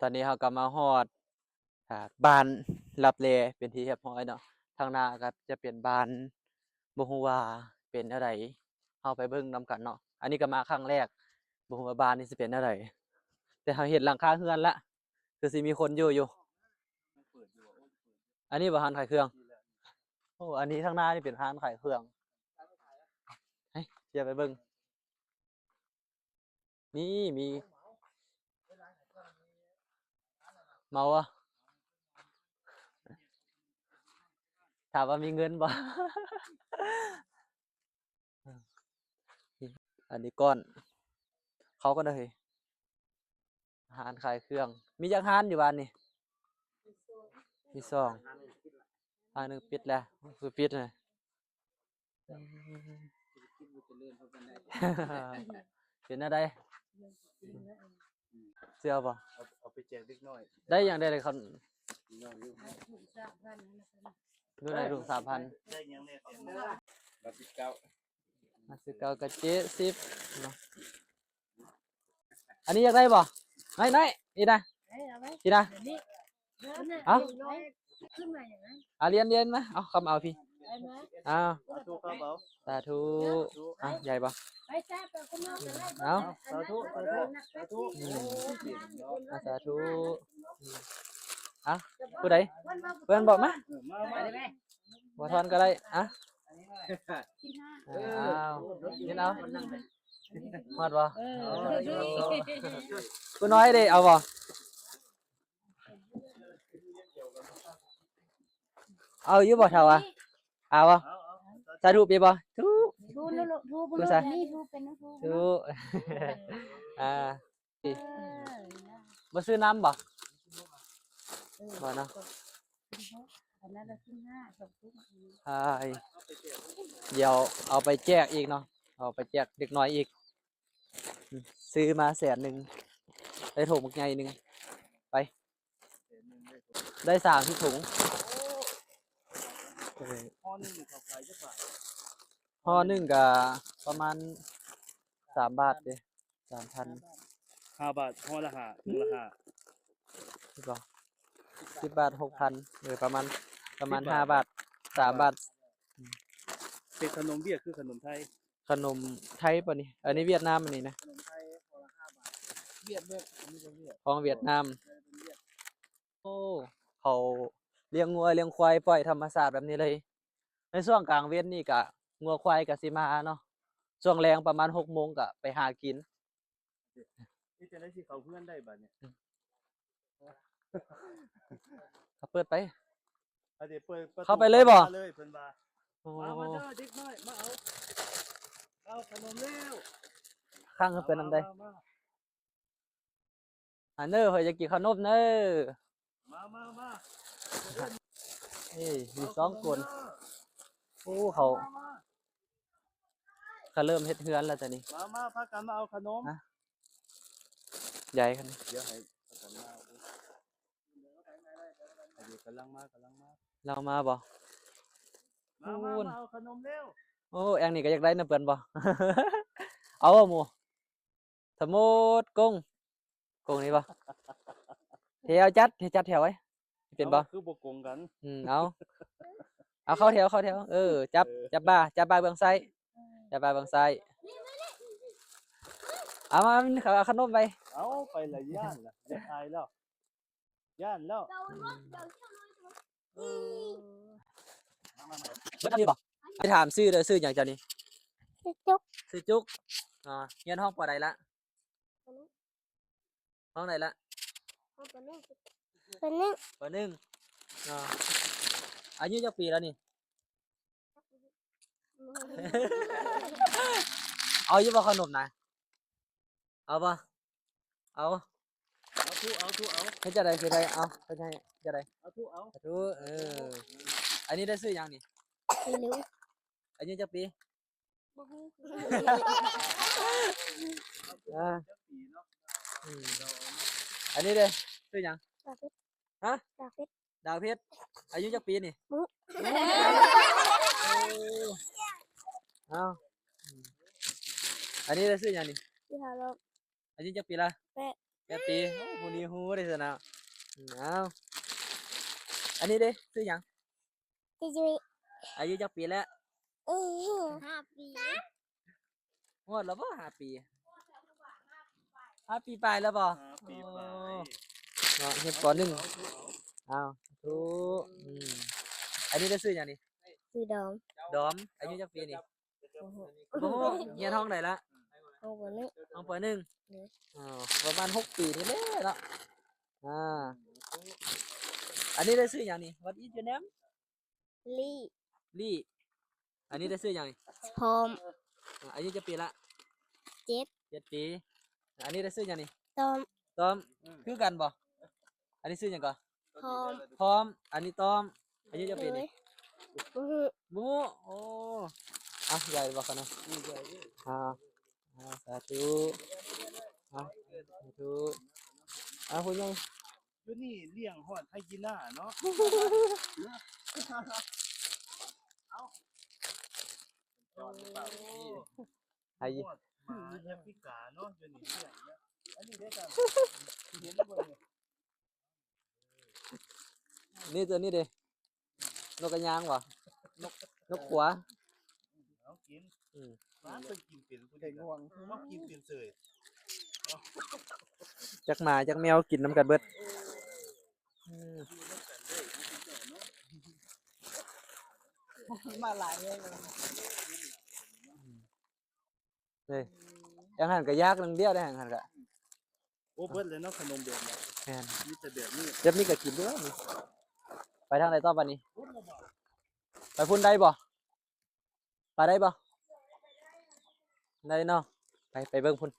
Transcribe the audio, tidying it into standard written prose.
ตอนนี้เราก็มาฮอดบ้านลับแลเป็นที่เรียบร้อยเนาะทางหน้าก็จะเป็นบ้านบ่ฮู้ว่าเป็นแนวใดเราไปเบิ่งนำกันเนาะอันนี้ก็มาครั้งแรกบ่ฮู้ว่าบ้านนี้สิเป็นแนวใดแต่เราเห็นหลังคาเรือนแล้วคือสิมีคนอยู่อันนี้บ่ร้านขายเครื่องโอ้อันนี้ทางหน้านี่เป็นร้านขายเครื่องเฮ้ยเดี๋ยวไปเบิ่งนี่มีเมาวะถามว่ามีเงินบ่ อันนี้ก้อนเขาก็เลยร้านขายเครื่องมีจักร้านอยู่บ้านนี่มีสองร้านหนึงปิดแล้วคือปิดเลย เป็นอะไรเสื้อป่ะเอาไปแจกเล็กน้อยได้อย่างได้เลยเขาน้อยอยู่ดูในถุง3,000ได้ยังแน่เต็มรับสิเก้ามาซื้อเก่ากับ70เนาะอันนี้อยากได้ป่ะไหนนี่นะนี่นะเอาขึ้นมาอย่างนั้น เรียนมาเอาคำเอาพี่เอา ทุกครับเอา สาธุใหญ่ป่ะไปแซ่บไปข้างนอกกันได้ เอา สาธุสาธุ สาธุผู้ใดเพื่อนบอกมา มาได้ไหม บ่ทอนก็ได้เอานี่เอาฮอดบ่ผู้น้อยเด้เอาบ่เอาอยู่บ่เท่าอ่ะเอาบ่สาธุปีบ่ทุ ทูบุรุษนี่ทูเป็นนะทู ทุบ่ซื้อน้ำบ่บ่เนาะอันนั้นละขึ้น5 2ทุ่ม ใช่เดี๋ยวเอาไปแจกอีกเนาะเอาไปแจกเด็กน้อยอีกซื้อมา100,000ได้ถุงบักใหญ่หนึงไปได้30ถุง พ่อนี่เขาขายจะบาท ห่อหนึ่งก็ประมาณ3 บาทเด้3,000 5 บาทห่อละ5ถุงละ5 ถูกป่ะ10 บาท 6,000ประมาณ5 บาท 3 บาท เป็นขนมเบี้ยคือขนมไทยขนมไทยป่ะนี่อันนี้เวียดนามอันนี้นะ ขนมไทยห่อละ5 บาทเวียดอันนี้ก็เวียดของเวียดนามโอ้เขาเลี้ยงงัวเลี้ยงควายปล่อยธรรมชาติแบบนี้เลยในช่วงกลางเว้นนี่ก็งัวควายก็สิมาเนาะช่วงแรงประมาณ6 โมงก็ไปหากิน นี่จะได้สิเขาเพื่อนได้บัดเนี่ย เขาเปิดไป เดี๋ยวเปิดประตู เข้าไปเลยบ่ เลยเพิ่นว่า โอ้ มาเด้อเด็กน้อยมาเอาขนมแล้ว ข้างเขาเปิดนำได้ มา อันเด้อเฮ้ยจะกินขนมเด้อ มา นี่มี2 คนโอ้เขาเริ่มเฮ็ดเฮือนแล้วจ้ะนี่ มาพากันมาเอาขนม ใหญ่คัน เดี๋ยวให้พากันมาเอาเดี๋ยวกำลังมา เรามาบ่ มาเอาขนมเร็ว โอ้แองนี่ก็อยากได้นะเปิ้นบ่ เอาบ่หมู่สมมุติกงนี่บ่เที่ยวจัดแถวไว้เป็นบ่ คือบ่โกงกัน เอาเข้าแถวจับบ่าเบื้องซ้ายจับบ่าเบื้องซ้ายเอามาเอาขนมไป เอาไปละย่านล่ะจะตายแล้วย่านแล้ว เบิ่งอันนี้บ่ไปถามชื่อเด้อชื่อหยังเจ้านี่ จุก ชื่อจุกเรียนห้องปอใดละห้องไหนละ เป็นนี่ ปอหนึ่งอายุจักปีแล้วนี่ เอาอยู่บ่ขนมนะเอาบ่เอา เอาทุเอา เฮ็ดจังได๋คือได้เอาเฮ็ดจังได๋ เอาทุเอา สาธุอันนี้ได้ซื้อหยังนี่ สีเหลือง อายุจักปี บ่ฮู้ อ่า จักปีเนาะ อันนี้เด้ซื้อหยัง ดอกเพชร ฮะ ดอกเพชร ดาวเพชรอายุจักปีนี่เอาอันนี้ได้ซื้อหยังนี่ ที่หาลบ อายุจักปีละ แปด 8 ปีโอ้ผู้นี้ฮู้ได้ซะนะเอาอันนี้เด้ชื่อหยัง จะจุย อายุจักปีแล้ว 5 ปี ฮอดแล้วบ่5 ปี5 ปีปลายแล้วบ่ ปีไป เนาะเฮ็ดป .1 อ้าวถูกอันนี้ได้ชื่อหยังนี่ คือดอง ดอมอายุจักปีนี่ โอ้โห บ่ฮู้เรียนห้องใดละ เอาบ่นึก ห้องป .1 อ๋อประมาณ6 ปีนี่แหละเนาะอ่าอันนี้ได้ชื่อหยังนี่ What is your name ลี่ ลี่อันนี้ได้ชื่อหยังนี่ พร้อม อายุจักปีละ 7 7 ปีอันนี้ได้ชื่อหยังนี่ ตอม ตอมคือกันบ่อันนี้ชื่อหยังก่อน พร้อม พร้อมอันนี้ตอมอายุจักปีนี่ บ่ฮู้ หมูโอ้อ่ะใหญ่บอกกันนะอ่าสาธุสาธุคุณยัง อยู่นี่เลี้ยงฮอดให้กินหน้าเนาะจอดหรือเปล่าพี่ ไอ้ ฮอดหมาแอฟริกาเนาะอยู่นี่เลี้ยงเนี่ยอันนี้ได้กันเห็นแล้วบ่เนี่ย นี่ตัวนี้เด้นกกระยางบ่นกขัว เอากิน อืม หมาเคยกินเป็นผู้ใดง่วงมากินเป็นเสย จักหมาจักแมวกินน้ำกันเบิดมาหลายเลย เลยยังหันก็ยากนึงเดียวได้หันก็ โอ้เบิดเลยเนาะขนมแบบนี้ แม่น มีแต่แบบนี้ เดี๋ยวนี้ก็กินด้วยนี่ไปทางไหนต่อบัดนี้ ไปพุ่นได้บ่ไปได้บ่ได้เนาะไปเบิ่งพุ่น